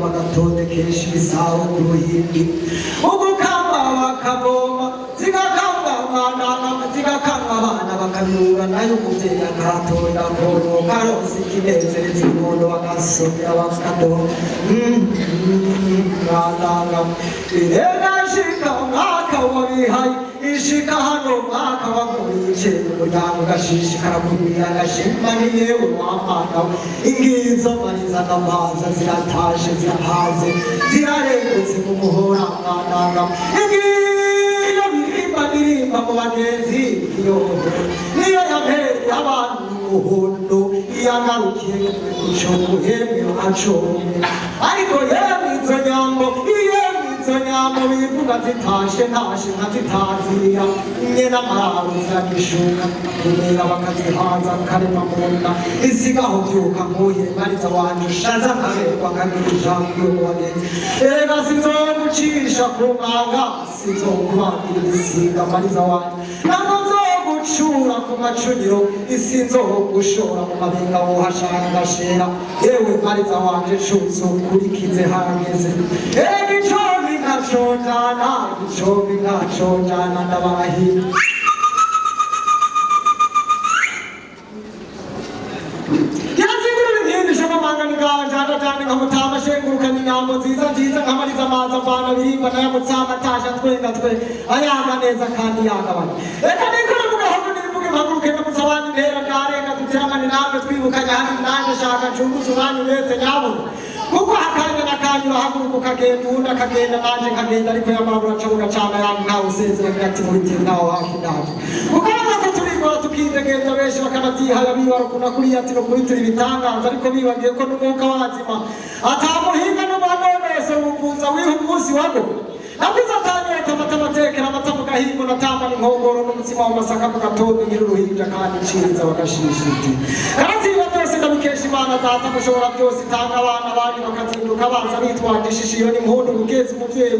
bagatondekesha ibisabo ku ruhimbi ugukamba bakavoma zigakamba abana bakabirura nayo umuvyeyi akahatorera kono karonse ikinezereza umuntu bagasomera bakadoha mwananga irengashika umwaka wabihaye ishika hano mwaka wamurice umuryango ugashishikara kumira agashimba niyewe wamana ingizo mariza n'amaza ziratashe zirahaze zirarengutse mu muhora mwananga ingiyo birimba mu bagenzi niyo yampereye abantu umuhondo iyagarukiye gucomuhemwe acomye ariko yemwe izo nyambo bivuga zitashe ntashe nkazitazira imwe n'amarabu ziragishuka kumera bakazihaza karema munda isigaho vyuka nkuye mariza wanje ushaza nkaberwa nkagira ijambo y'umubagenzi erega sinzogucisha ku manga sinzokubangira ibisiga mariza wanje gucura ku macuniro isinzogushora mu mabenga wohashaka agashera yewe mariza wanje cuzo kurikize harageze igicobi nkacojana ndabahira Jana nkamutama shengurukana inyambo nziza nkamariza amazi avana birimba nayamutsama tasha twenga ayaga neza kandi yagabana reka nikore mugahogo nivuge mpaguruke ndamutsa abandi ntera byarenga duteramane namwe twibukanya hano nanjye shaka ncunguze umwanya uretse nyabona kuko akanya nakanyura haguruka ukagenda uwundi akagenda nanje nkagenda ariko yamabura acabuga cane yanyu ntawe usezera ati muriti ntawe hafi ndaje tukidegeza benshi bakanavyihala bibarukuna kuri ati no kuri turi bitangaza ariko bibagiye ko n'umwuka wazima atamuhinga n'ubanonese ubuvuza wiha umunsi wago nakuza atanyota matamatekera amatamugahingo natambana inkongoro n'umutsima w'amasaka mu gatondo nyir'uruhinja kandi nciza bagashishiti karaziba byose ndabikesha imana data mushobora byose itanga abana bandi bakazinduka baza bitwaje ishishiro n'impundu gukeza umuvyeyi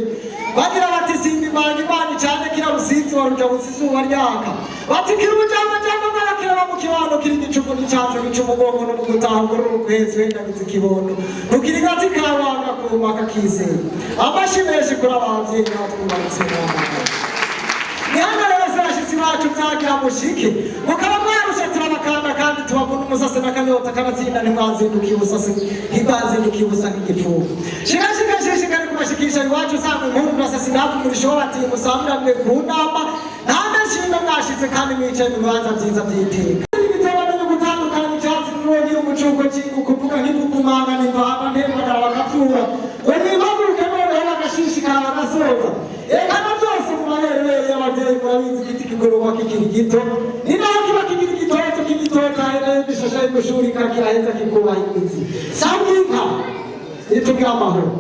bagira bati simba imana cyane kira rusizi waruja buzizuba ryaka bati kira ubujama barakira mu kibano kiri gicuku n'icyacu gicumugongo no gutaha ngoro n'ukwezi wenda bizikibondo ntukiriga zikabanga kumaka kizera amashimeje kuri abavyeyi natwubatse nihangare basashitsi bacu byagira mushike mukaba mwarusha turabakanda kandi tubabona umusase n'akanyota kanatsinda ntimwazindukiye ubusase ntibwazindukiye ubusa nk'igipfuba shikashikari kubashikisha iwacu usanga impundu nasasi nakumurisho bati musambiranire ku nama nta nshinga mwashitse kandi mwicaye mu bibanza byiza by'iteka ibitebamenye gutandukanya icyatsi n'ubundi umucungo kingu kuvuga nk'ivugumanga n'imvana ntembagara bakavyura ngo nibaguruke noneho bagashishikara bagasoza ekana byose mu maherere y'abavyeyi murabizi igiti kigoroba kikiri gito ni naho kiba kikiri gitoto k'igitoto ahereye gishashaye gushuri kakiraheza kikubaha imitsi sanga inka itugira amahoro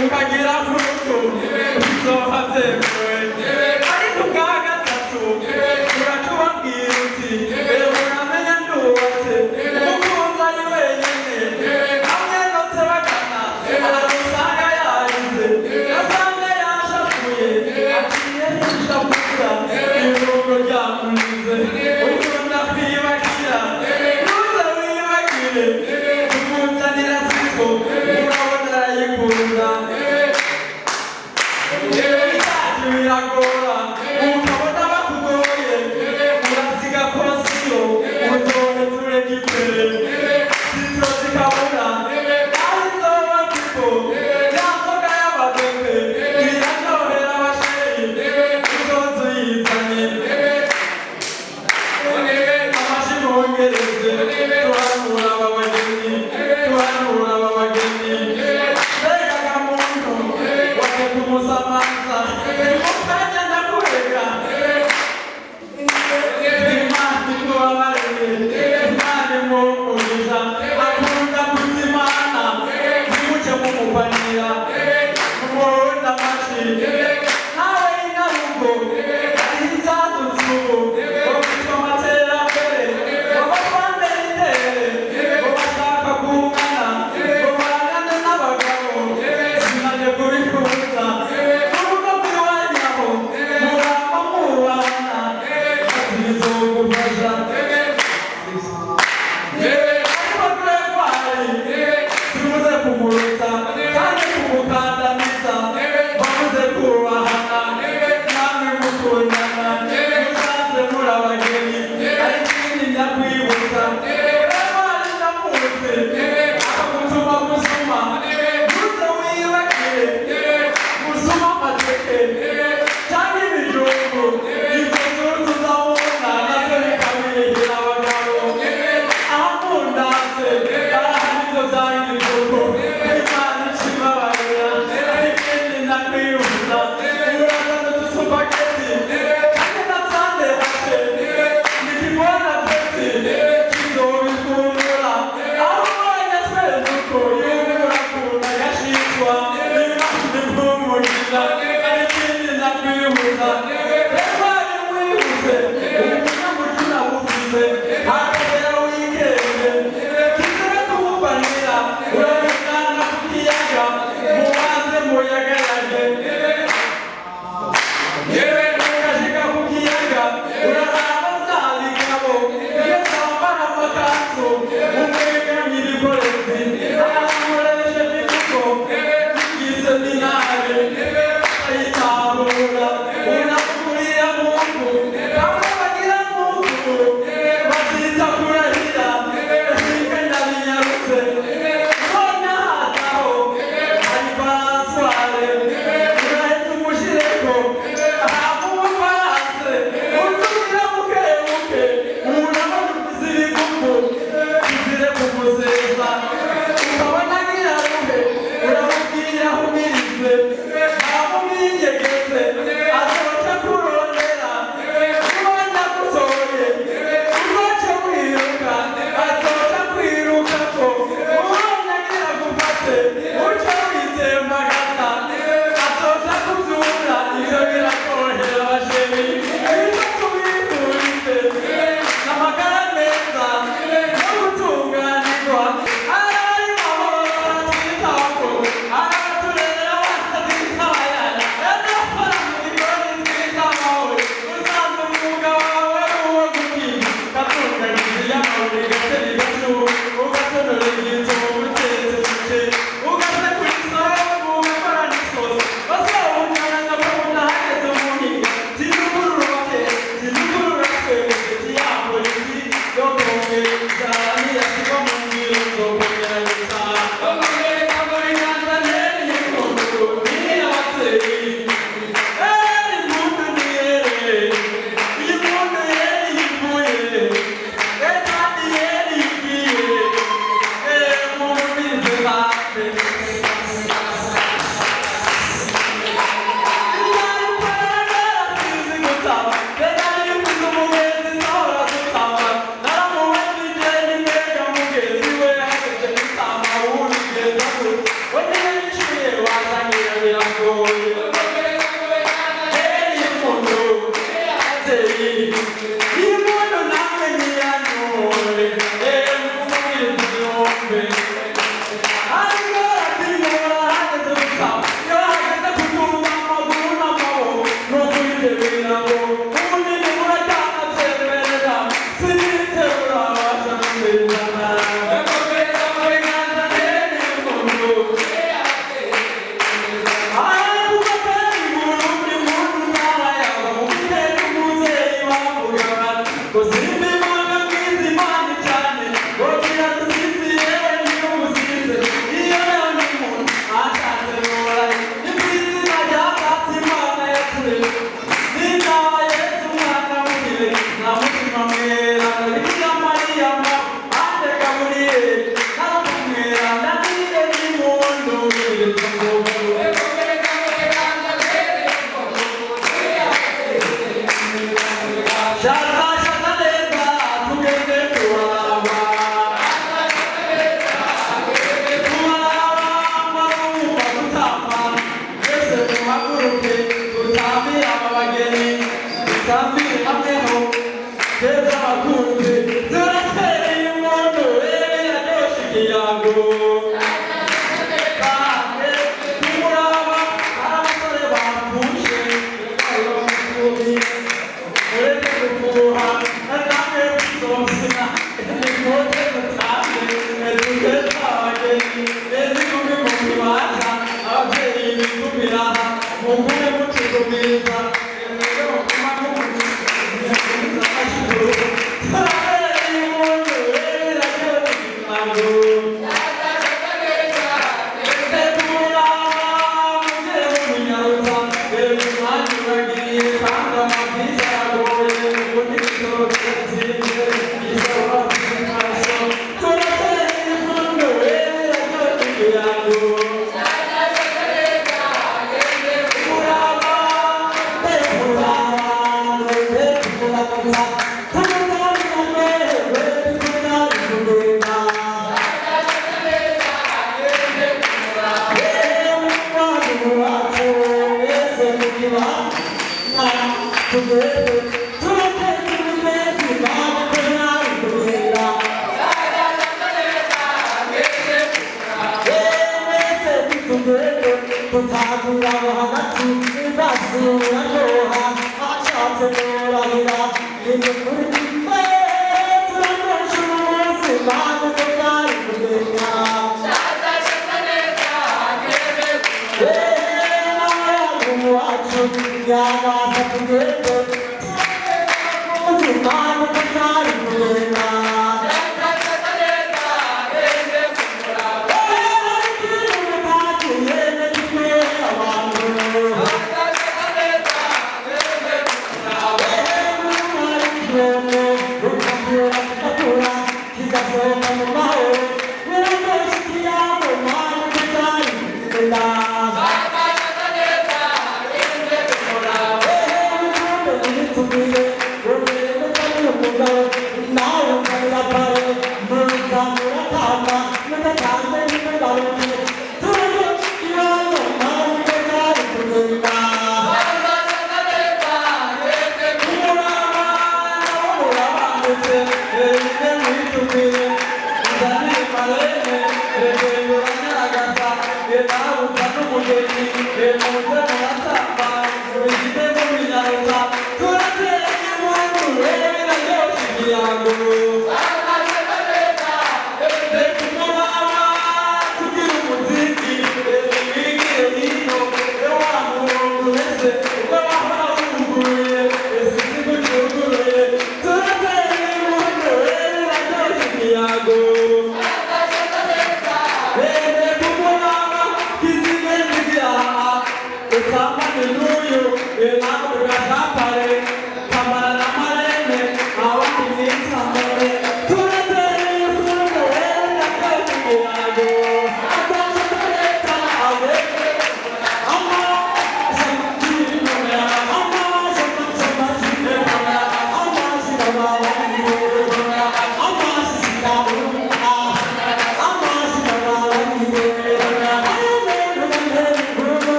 Ukagira fruto, so have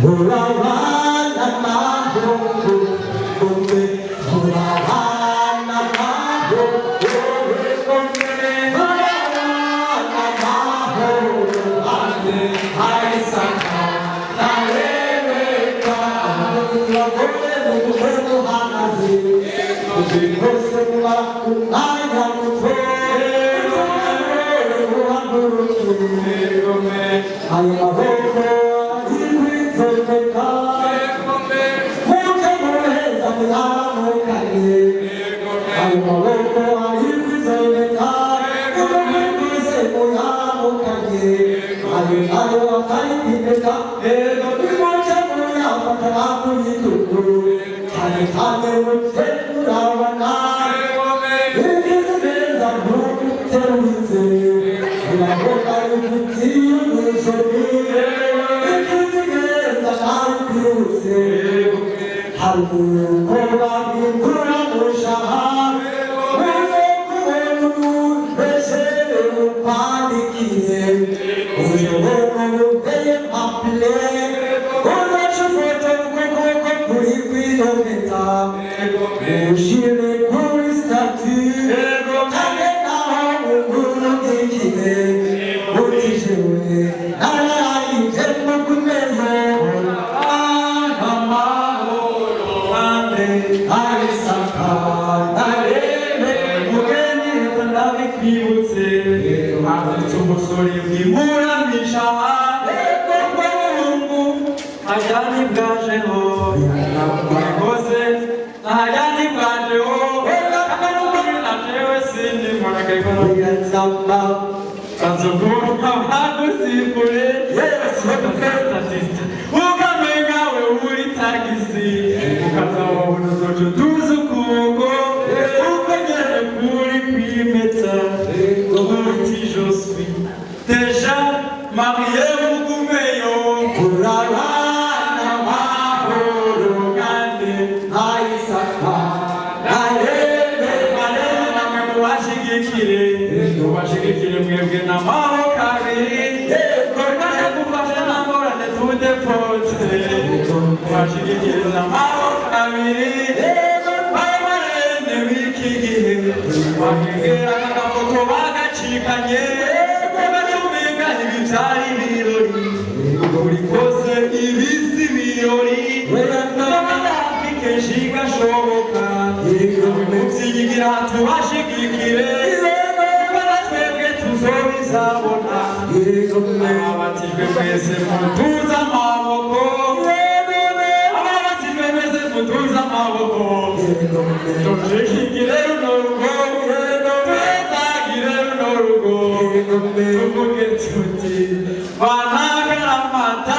Murabana mahoro kumbe Murabana mahoro kumbe Murabana mahoro ande aisaka nareka Murabone muhero hanazi Ujihose mwakunaya mutore Ayo maboko Wanagara mata